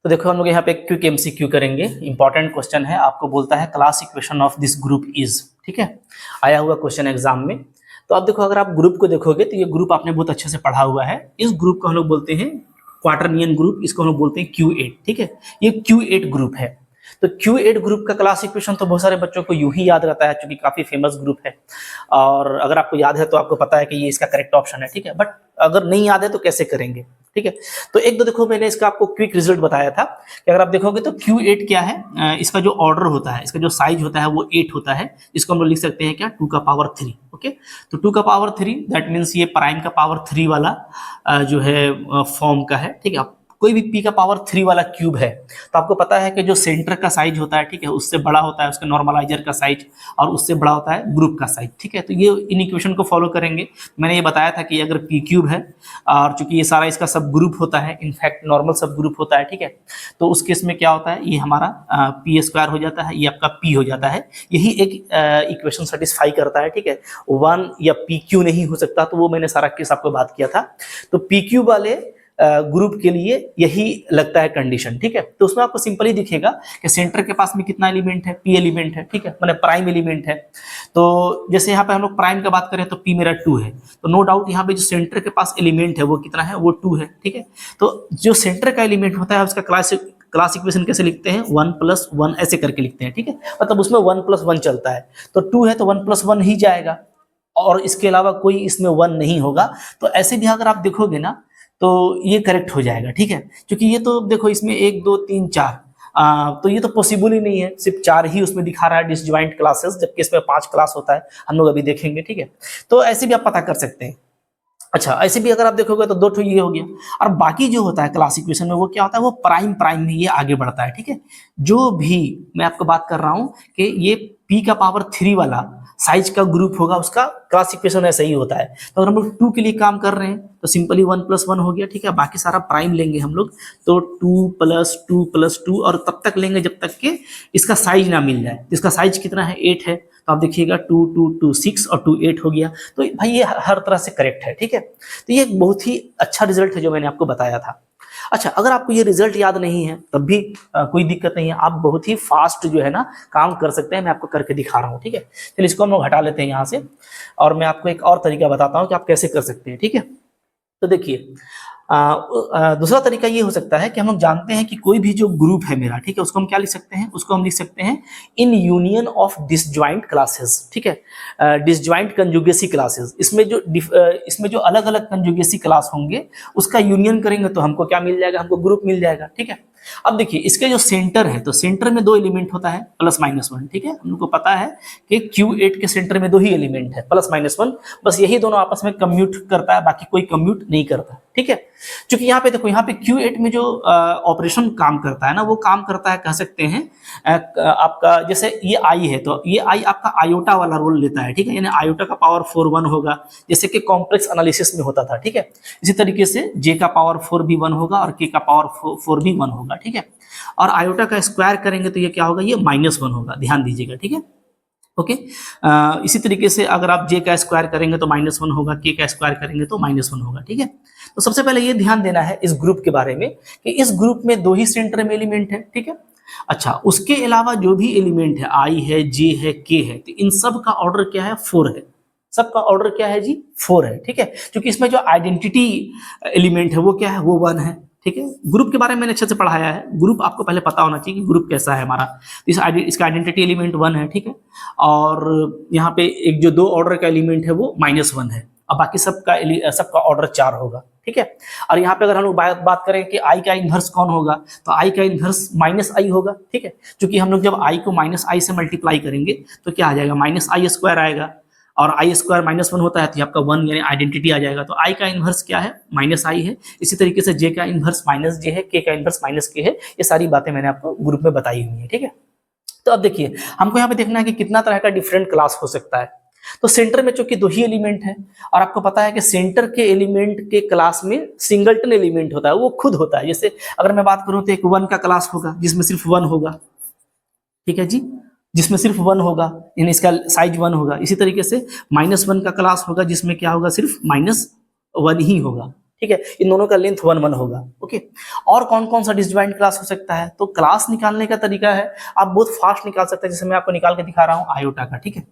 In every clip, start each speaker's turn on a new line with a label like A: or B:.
A: तो देखो हम लोग यहाँ पे क्विक एमसीक्यू करेंगे। इंपॉर्टेंट क्वेश्चन है, आपको बोलता है class equation of this group is, ठीक है, आया हुआ क्वेश्चन एग्जाम में। तो अब देखो, अगर आप ग्रुप को देखोगे तो ये ग्रुप आपने बहुत अच्छे से पढ़ा हुआ है। इस ग्रुप को हम लोग बोलते हैं क्वाटरनियन ग्रुप, इसको हम लोग बोलते हैं Q8, ठीक है। ये Q8 ग्रुप है। तो Q8 ग्रुप का क्लास इक्वेशन तो बहुत सारे बच्चों को यूं ही याद रहता है, क्योंकि काफी फेमस ग्रुप है, और अगर आपको याद है तो आपको पता है कि ये इसका करेक्ट ऑप्शन है, ठीक है। बट अगर नहीं याद है तो कैसे करेंगे, ठीक है। तो एक दो देखो, मैंने इसका आपको क्विक रिजल्ट बताया था कि अगर आप देखोगे तो Q8 क्या है, इसका जो ऑर्डर होता है, इसका जो साइज होता है वो 8 होता है। इसको हम लोग लिख सकते हैं क्या, 2 का पावर 3, ओके। तो 2 का पावर 3 दैट मीन्स ये प्राइम का पावर 3 वाला जो है फॉर्म का है, ठीक है। कोई भी p का पावर 3 वाला क्यूब है तो आपको पता है कि जो सेंटर का साइज होता है, ठीक है, उससे बड़ा होता है उसका नॉर्मलाइजर का साइज, और उससे बड़ा होता है ग्रुप का साइज, ठीक है। तो ये इन इक्वेशन को फॉलो करेंगे। मैंने ये बताया था कि अगर p क्यूब है और चूंकि ये सारा इसका सब ग्रुप होता है, इनफैक्ट नॉर्मल सब ग्रुप होता है, ठीक है, तो उस केस में क्या होता है, ये हमारा p स्क्वायर हो जाता है, ये आपका p हो जाता है। यही एक इक्वेशन सेटिस्फाई करता है, ठीक है। 1 या p क्यू नहीं हो सकता, तो वो मैंने सारा केस आपको बात किया था। तो p क्यू वाले ग्रुप के लिए यही लगता है कंडीशन, ठीक है। तो उसमें आपको सिंपली दिखेगा कि सेंटर के पास में कितना एलिमेंट है, p एलिमेंट है, ठीक है, माने प्राइम एलिमेंट है। तो जैसे यहाँ पे हम लोग प्राइम का बात करें तो p मेरा 2 है, तो नो डाउट यहाँ पे जो सेंटर के पास एलिमेंट है वो कितना है, वो 2 है, ठीक है। तो जो सेंटर का एलिमेंट होता है उसका क्लास इक्वेशन कैसे लिखते हैं, 1 + 1 ऐसे करके लिखते हैं, ठीक है। मतलब उसमें 1 + 1 चलता है, तो 2 है तो 1 + 1 ही जाएगा, और इसके अलावा कोई इसमें 1 नहीं होगा। तो ऐसे भी अगर आप देखोगे ना तो ये करेक्ट हो जाएगा, ठीक है। क्योंकि ये तो देखो, इसमें 1 2 3 4, तो ये तो पॉसिबल ही नहीं है, सिर्फ 4 ही उसमें दिखा रहा है डिसजॉइंट क्लासेस, जबकि इसमें 5 क्लास होता है, हम लोग अभी देखेंगे, ठीक है। तो ऐसे भी आप पता कर सकते हैं। अच्छा, ऐसे भी अगर आप देखोगे तो 2 ठो ये हो गया, और बाकी जो होता है क्लास इक्वेशन में वो क्या होता है, वो प्राइम प्राइम में ये आगे बढ़ता है, ठीक है। जो भी मैं आपको बात कर रहा हूं कि ये p का पावर 3 वाला साइज का ग्रुप होगा, उसका क्लास इक्वेशन ऐसा ही होता है। तो अगर हम लोग 2 के लिए काम कर रहे हैं तो सिंपली 1 + 1 हो गया, ठीक है। बाकी सारा प्राइम लेंगे हम लोग, तो 2 + 2 + 2, और तब तक लेंगे जब तक कि इसका साइज ना मिल जाए। इसका साइज कितना है, 8 है, तो आप देखिएगा 2 2 2 6 और 2 8 हो गया। तो भाई ये हर तरह से करेक्ट है, ठीक है। तो ये एक बहुत ही अच्छा रिजल्ट है जो मैंने आपको बताया था। अच्छा, अगर आपको ये रिजल्ट याद नहीं है तब भी कोई दिक्कत नहीं है, आप बहुत ही फास्ट जो है ना काम कर सकते हैं। मैं आपको करके दिखा रहा हूँ, ठीक है। चलिए इसको हम लोग हटा लेते हैं यहाँ से, और मैं आपको एक और तरीका बताता हूँ कि आप कैसे कर सकते हैं, ठीक है। तो देखिए, दूसरा तरीका ये हो सकता है कि हम लोग जानते हैं कि कोई भी जो ग्रुप है मेरा, ठीक है, उसको हम क्या लिख सकते हैं, उसको हम लिख सकते हैं in union of disjoint classes, ठीक है, डिसजॉइंट कंजुगेसी क्लासेस। इसमें जो अलग अलग कंजुगेसी क्लास होंगे उसका यूनियन करेंगे तो हमको क्या मिल जाएगा, हमको ग्रुप मिल जाएगा, ठीक है। अब देखिए, इसके जो सेंटर है, तो सेंटर में 2 एलिमेंट होता है +-1, ठीक है। हम लोग को पता है कि Q8 के सेंटर में 2 ही एलिमेंट है, +-1, बस यही दोनों आपस में कम्यूट करता है, बाकी कोई कम्यूट नहीं करता, ठीक है। क्योंकि यहाँ पे देखो, यहाँ पे Q8 में जो ऑपरेशन काम करता है ना, वो काम करता है, कह सकते हैं आपका, जैसे ये I है तो ये I आपका आयोटा वाला रोल लेता है, ठीक है, यानी आयोटा का पावर 4 1 होगा, जैसे कि कॉम्प्लेक्स एनालिसिस में होता था, ठीक है। इसी तरीके से J का पावर 4 भी 1 होगा और K का पावर 4 भी 1 होगा, ठीक है। और आयोटा का स्क्वायर करेंगे तो ये क्या होगा, ये -1 होगा, ध्यान दीजिएगा, ठीक है। ओके, इसी तरीके से अगर आप J का स्क्वायर करेंगे तो -1 होगा, K का स्क्वायर करेंगे तो -1 होगा, ठीक है। तो सबसे पहले ये ध्यान देना है इस ग्रुप के बारे में कि इस ग्रुप में 2 ही सेंटर में एलिमेंट है, ठीक है। अच्छा, उसके अलावा जो भी एलिमेंट है, I है, J है, K है, तो इन सब का ऑर्डर क्या है, 4 है। सबका ऑर्डर क्या है जी, 4 है, ठीक है। क्योंकि इसमें जो आइडेंटिटी एलिमेंट है वो क्या है, वो 1 है, ठीक है। ग्रुप के बारे में मैंने अच्छे से पढ़ाया है, ग्रुप आपको पहले पता होना चाहिए कि ग्रुप कैसा है हमारा। तो इसका आइडेंटिटी एलिमेंट 1 है, ठीक है। और यहाँ पे एक जो 2 ऑर्डर का एलिमेंट है वो -1 है, और बाकी सबका ऑर्डर 4 होगा, ठीक है। और यहाँ पे अगर हम लोग बात करें कि I का इन्वर्स कौन होगा, तो I का इन्वर्स -I होगा, ठीक है। क्योंकि हम लोग जब I को -I से मल्टीप्लाई करेंगे तो क्या आ जाएगा, -I² आएगा, और I² -1 होता है तो आपका 1 यानी आइडेंटिटी आ जाएगा। तो I का इन्वर्स क्या है, -I है। इसी तरीके से J का इन्वर्स -J है, K का इन्वर्स -K है। ये सारी बातें मैंने आपको ग्रुप में बताई हुई है, ठीक है। तो अब देखिए, हमको यहाँ पे देखना है कि कितना तरह का डिफरेंट क्लास हो सकता है। तो सेंटर में चूंकि 2 ही एलिमेंट है, और आपको पता है कि सेंटर के एलिमेंट के क्लास में सिंगलटन एलिमेंट होता है, वो खुद होता है। जैसे अगर मैं बात करूं तो एक 1 का क्लास होगा जिसमें सिर्फ 1 होगा, ठीक है जी, जिसमें सिर्फ 1 होगा, यानी इसका साइज 1 होगा। इसी तरीके से -1 का क्लास होगा जिसमें क्या होगा, सिर्फ -1 ही होगा, ठीक है, इन दोनों का लेंथ 1 1 होगा। ओके, और कौन कौन सा डिसजॉइंट क्लास हो सकता है? तो क्लास निकालने का तरीका है, आप बहुत फास्ट निकाल सकते हैं, जैसे मैं आपको निकाल के दिखा रहा हूँ आयोटा का। ठीक है,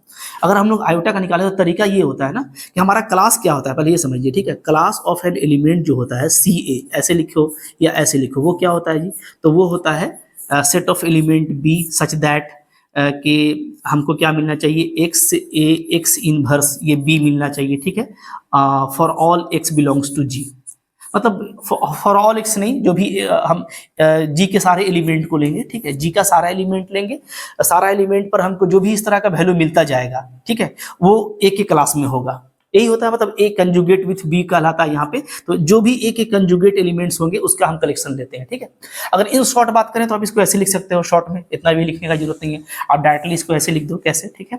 A: अगर हम लोग आयोटा का निकाले तो तरीका ये होता है ना कि हमारा क्लास क्या होता है, पहले ये समझिए। ठीक है, क्लास ऑफ एन एलिमेंट जो होता है CA, ऐसे लिखो या ऐसे लिखो, वो क्या होता है जी? तो वो होता है set of element B such that कि हमको क्या मिलना चाहिए, एक्स ए एक्स इनवर्स ये बी मिलना चाहिए। ठीक है, for all X belongs to G, मतलब फॉर ऑल एक्स नहीं, जो भी हम जी के सारे एलिमेंट को लेंगे। ठीक है, जी का सारा एलिमेंट लेंगे, सारा एलिमेंट पर हमको जो भी इस तरह का वैल्यू मिलता जाएगा, ठीक है, वो एक ही क्लास में होगा। यही होता है, मतलब ए कंजुगेट विथ बी कहलाता है यहाँ पे। तो जो भी एक एक कंजुगेट एलिमेंट्स होंगे उसका हम कलेक्शन लेते हैं। ठीक है, अगर इन शॉर्ट बात करें तो आप इसको ऐसे लिख सकते हो, शॉर्ट में इतना भी लिखने का जरूरत नहीं है, आप डायरेक्टली इसको ऐसे लिख दो। कैसे? ठीक है,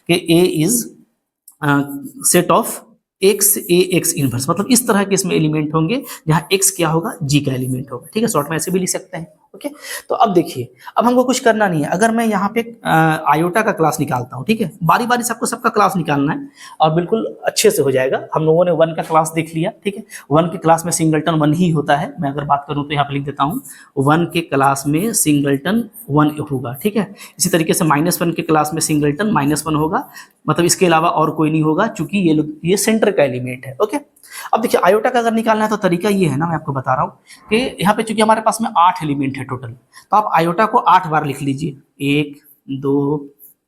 A: कि A is set of X A X inverse, मतलब इस तरह के इसमें एलिमेंट होंगे जहाँ एक्स क्या होगा, जी का एलिमेंट होगा। ठीक है, शॉर्ट में ऐसे भी लिख सकते हैं। ओके, तो अब देखिए, अब हमको कुछ करना नहीं है। अगर मैं यहाँ पे आयोटा का क्लास निकालता हूँ, ठीक है, बारी बारी सबको सबका क्लास निकालना है और बिल्कुल अच्छे से हो जाएगा। हम लोगों ने 1 का क्लास देख लिया। ठीक है, 1 के क्लास में सिंगलटन 1 ही होता है। मैं अगर बात करूँ तो यहाँ पे लिख देता हूँ 1 के क्लास में सिंगलटन 1 होगा। ठीक है, इसी तरीके से -1 के क्लास में सिंगलटन -1 होगा, मतलब इसके अलावा और कोई नहीं होगा, चूंकि ये सेंटर का एलिमेंट है। ओके, अब देखिए आयोटा का अगर निकालना है तो तरीका ये है ना, मैं आपको बता रहा हूँ कि यहाँ पे चूंकि हमारे पास में 8 एलिमेंट है टोटल, तो आप आयोटा को 8 बार लिख लीजिए। 1 2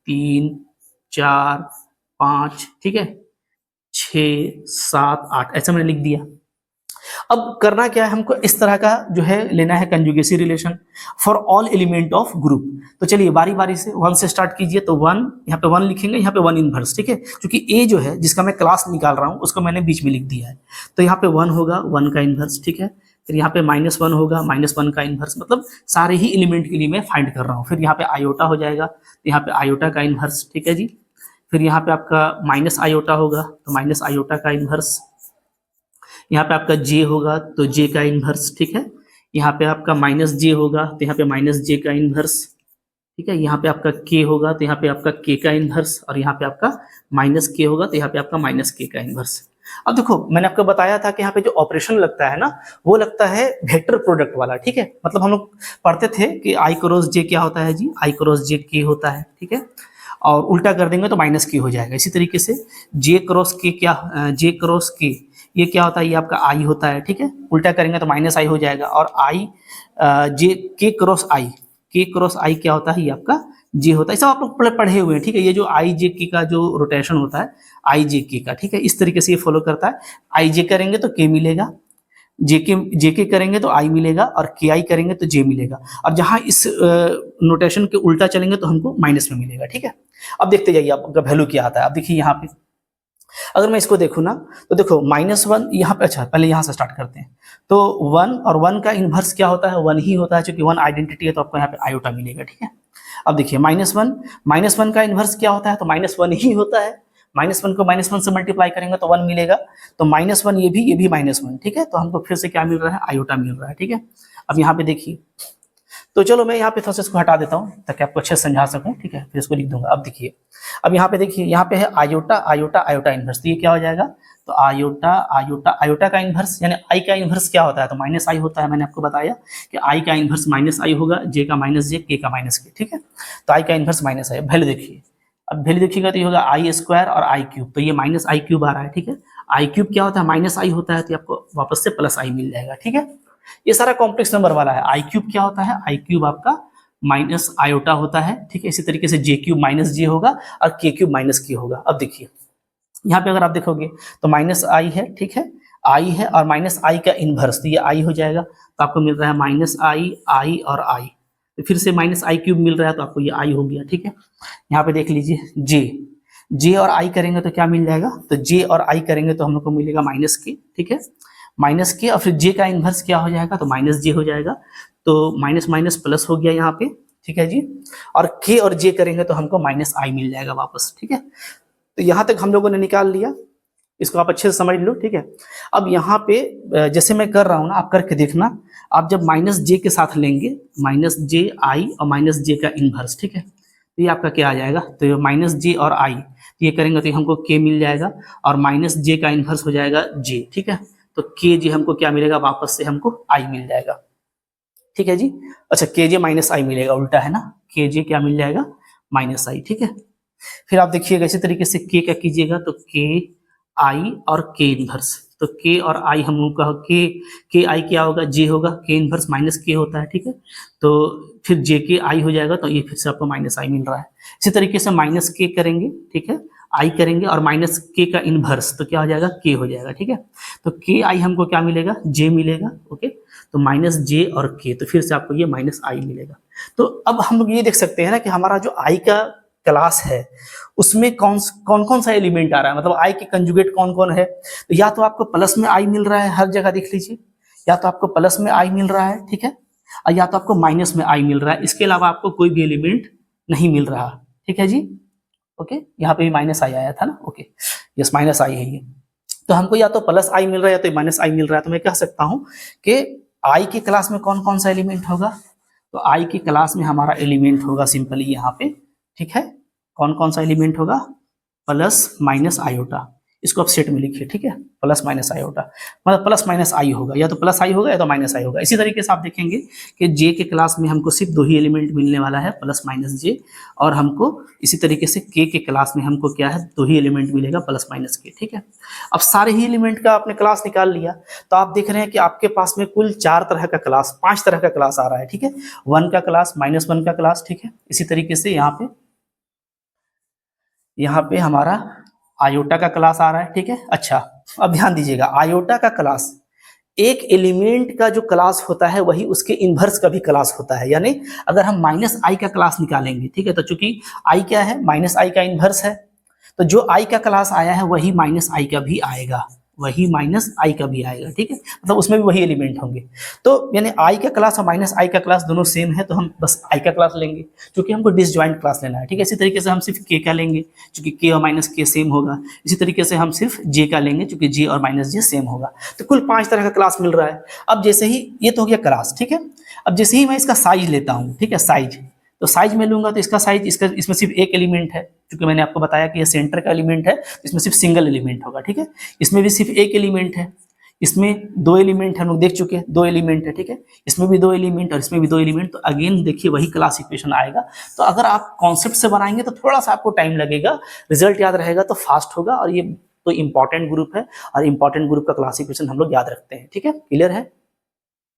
A: 3 4 5, ठीक है, 6 7 8, ऐसा मैंने लिख दिया। अब करना क्या है, हमको इस तरह का जो है लेना है conjugacy relation for all element of group. तो चलिए बारी बारी से 1 से स्टार्ट कीजिए। तो 1, यहाँ पे 1 लिखेंगे, यहाँ पे 1 इनवर्स। ठीक है, क्योंकि ए जो है जिसका मैं क्लास निकाल रहा हूँ उसको मैंने बीच में लिख दिया है, तो यहाँ पे 1 होगा, 1 का इनवर्स। ठीक है, फिर यहाँ पे -1 होगा, -1 का इनवर्स, मतलब सारे ही एलिमेंट के लिए मैं फाइंड कर रहा हूँ। फिर यहाँ पे आयोटा हो जाएगा, तो यहाँ पे आयोटा का इनवर्स। ठीक है जी, फिर यहाँ पे आपका माइनस आयोटा होगा, तो माइनस आयोटा का इनवर्स। यहाँ पे आपका जे होगा तो जे का इनवर्स। ठीक है, यहाँ पे आपका -j होगा तो यहाँ पे -j का इनवर्स। ठीक है, यहाँ पे आपका k होगा तो यहाँ पे आपका k का इनवर्स, और यहाँ पे आपका -k होगा तो यहाँ पे आपका -k का इनवर्स। अब देखो, मैंने आपको बताया था कि यहाँ पे जो ऑपरेशन लगता है ना, वो लगता है वेक्टर प्रोडक्ट वाला। ठीक है, मतलब हम लोग पढ़ते थे कि i क्रॉस j क्या होता है जी, i क्रॉस j k होता है। ठीक है, और उल्टा कर देंगे तो -k हो जाएगा। इसी तरीके से j क्रॉस k क्या, j क्रॉस k ये क्या होता है, ये आपका i होता है। ठीक है, उल्टा करेंगे तो -i हो जाएगा, और i j k cross i क्या होता है, ये आपका j होता है। सब आप लोग पढ़े हुए हैं। ठीक है, ये जो i j k का जो रोटेशन होता है i j k का, ठीक है, इस तरीके से ये फॉलो करता है। i j करेंगे तो k मिलेगा, जेके करेंगे तो आई मिलेगा, और के आई करेंगे तो जे मिलेगा, और जहां इस नोटेशन के उल्टा चलेंगे तो हमको माइनस में मिलेगा। ठीक है, अब देखते जाइए आपका वैल्यू क्या आता है। अब देखिए यहाँ पे अगर मैं इसको देखूँ ना, तो देखो -1 यहाँ पे, अच्छा पहले यहाँ से स्टार्ट करते हैं। तो 1 और 1 का इन्वर्स क्या होता है, 1 ही होता है, क्योंकि 1 आइडेंटिटी है तो आपको यहाँ पे आयोटा मिलेगा। ठीक है, अब देखिए -1 का इन्वर्स क्या होता है, तो -1 ही होता है। -1 को -1 से मल्टीप्लाई करेंगे तो 1 मिलेगा, तो -1 ये भी -1। ठीक है, तो हमको फिर से क्या मिल रहा है, आयोटा मिल रहा है। ठीक है, अब यहाँ पे देखिए, तो चलो मैं यहाँ पे थोड़ा सा इसको हटा देता हूँ ताकि आपको अच्छे से समझा सकूँ। ठीक है, फिर इसको लिख दूंगा। अब देखिए, अब यहाँ पे देखिए, यहाँ पे है आयोटा आयोटा आयोटा इन्वर्स, तो ये क्या हो जाएगा, तो आयोटा आयोटा आयोटा का इन्वर्स, यानी आई का इन्वर्स क्या होता है, तो -i होता है। मैंने आपको बताया कि आई का इन्वर्स -i होगा, जे का -j, के का -k। ठीक है, तो आई का इन्वर्स -i। वैल्यू देखिए, अब वैल्यू देखिएगा तो ये होगा i² और i³, तो ये -i³ आ रहा है। ठीक है, i³ क्या होता है, -i होता है, तो आपको वापस से +i मिल जाएगा। ठीक है, ये सारा कॉम्प्लेक्स नंबर वाला है। i³ क्या होता है, i³ आपका माइनस आयोटा होता है। ठीक है, इसी तरीके से j³ -j होगा, और k³ -k होगा। अब देखिए यहाँ पे अगर आप देखोगे तो -i है, ठीक है, i है, और -i का इन्वर्स, तो ये i हो जाएगा, तो आपको मिल रहा है -i, i और i, तो फिर से -i³ मिल रहा है, तो आपको ये i हो गया। ठीक है, यहाँ पे देख लीजिए j और i करेंगे तो क्या मिल जाएगा, तो j और i करेंगे तो हम लोग को मिलेगा -k। ठीक है, -k, और फिर j का इन्वर्स क्या हो जाएगा, तो -j हो जाएगा, तो माइनस माइनस प्लस हो गया यहाँ पे। ठीक है जी, और k और j करेंगे तो हमको -i मिल जाएगा वापस। ठीक है, तो यहाँ तक हम लोगों ने निकाल लिया, इसको आप अच्छे से समझ लो। ठीक है, अब यहाँ पे जैसे मैं कर रहा हूँ ना, आप करके देखना, आप जब -j के साथ लेंगे, -j i और -j का इन्वर्स, ठीक है, तो ये आपका क्या आ जाएगा, तो ये -j और i, ये करेंगे तो हमको k मिल जाएगा, और -j का इन्वर्स हो जाएगा j। ठीक है, तो के जे हमको क्या मिलेगा, वापस से हमको आई मिल जाएगा, ठीक है जी। अच्छा के जे माइनस आई मिलेगा, उल्टा है ना, के जे क्या मिल जाएगा, माइनस आई, ठीक है। फिर आप देखिएगा इसी तरीके से के क्या कीजिएगा, तो के आई और के इनवर्स, तो के और आई हम लोग का के आई क्या होगा, जे होगा, के इनवर्स माइनस के होता है, ठीक है। तो फिर जे के आई हो जाएगा, तो ये फिर से आपको माइनस आई मिल रहा है। इसी तरीके से माइनस के करेंगे, ठीक है, आई करेंगे और माइनस के का इनवर्स, तो क्या हो जाएगा, के हो जाएगा, ठीक है। तो के आई हमको क्या मिलेगा, जे मिलेगा, ओके। तो माइनस जे और के, तो फिर से आपको ये माइनस आई मिलेगा। तो अब हम लोग ये देख सकते हैं ना कि हमारा जो आई का क्लास है उसमें कौन कौन सा एलिमेंट आ रहा है, मतलब आई के कंजुगेट कौन कौन है। तो या तो आपको प्लस में आई मिल रहा है, हर जगह देख लीजिए, या तो आपको प्लस में आई मिल रहा है, ठीक है, और या तो आपको माइनस में आई मिल रहा है, इसके अलावा आपको कोई भी एलिमेंट नहीं मिल रहा, ठीक है जी, ओके। यहाँ पे भी माइनस आई आया था ना, ओके, यस माइनस आई है ये। तो हमको या तो प्लस आई मिल रहा है या तो माइनस आई मिल रहा है, तो मैं कह सकता हूँ कि आई के क्लास में कौन कौन सा एलिमेंट होगा, तो आई के क्लास में हमारा एलिमेंट होगा सिंपली यहाँ पे, ठीक है, कौन कौन सा एलिमेंट होगा, प्लस माइनस आयोटा, इसको आप सेट में लिखिए, ठीक है, प्लस माइनस आयोटा, मतलब प्लस माइनस आई होगा, या तो प्लस आई होगा या तो माइनस आई होगा। इसी तरीके से आप देखेंगे कि जे के क्लास में हमको सिर्फ दो ही एलिमेंट मिलने वाला है, प्लस माइनस जे, और हमको इसी तरीके से के क्लास में हमको क्या है, दो ही एलिमेंट मिलेगा, प्लस माइनस के, ठीक है। अब सारे ही एलिमेंट का आपने क्लास निकाल लिया, तो आप देख रहे हैं कि आपके पास में कुल 4 तरह का क्लास, 5 तरह का क्लास आ रहा है, ठीक है, 1 का क्लास, -1 का क्लास, ठीक है। इसी तरीके से यहाँ पे हमारा आयोटा का क्लास आ रहा है, ठीक है। अच्छा अब ध्यान दीजिएगा, आयोटा का क्लास, एक एलिमेंट का जो क्लास होता है वही उसके इन्वर्स का भी क्लास होता है, यानी अगर हम माइनस आई का क्लास निकालेंगे, ठीक है, तो चूंकि आई क्या है, माइनस आई का इन्वर्स है, तो जो आई का क्लास आया है वही माइनस आई का भी आएगा, वही माइनस आई का भी आएगा, ठीक है, मतलब उसमें भी वही एलिमेंट होंगे। तो यानी आई का क्लास और माइनस आई का क्लास दोनों सेम है, तो हम बस आई का क्लास लेंगे, क्योंकि हमको डिसजॉइंट क्लास लेना है, ठीक है। इसी तरीके से हम सिर्फ के का लेंगे, क्योंकि के और माइनस के सेम होगा। इसी तरीके से हम सिर्फ जे का लेंगे, क्योंकि जे और माइनस जे सेम होगा। तो कुल 5 तरह का क्लास मिल रहा है। अब जैसे ही ये तो हो गया क्लास, ठीक है। अब जैसे ही मैं इसका साइज लेता हूँ, ठीक है, साइज, तो साइज में लूंगा तो इसका साइज, इसमें सिर्फ एक एलिमेंट है, क्योंकि मैंने आपको बताया कि ये सेंटर का एलिमेंट है, तो इसमें सिर्फ सिंगल एलिमेंट होगा, ठीक है। इसमें भी सिर्फ एक एलिमेंट है, इसमें 2 एलिमेंट हम लोग देख चुके हैं, 2 एलिमेंट है, ठीक है। इसमें भी 2 एलिमेंट और इसमें भी 2 एलिमेंट, तो अगेन देखिए वही क्लास इक्वेशन आएगा। तो अगर आप कॉन्सेप्ट से बनाएंगे तो थोड़ा सा आपको टाइम लगेगा, रिजल्ट याद रहेगा तो फास्ट होगा, और ये तो इंपॉर्टेंट ग्रुप है, और इंपॉर्टेंट ग्रुप का क्लास इक्वेशन हम लोग याद रखते हैं, ठीक है, क्लियर है।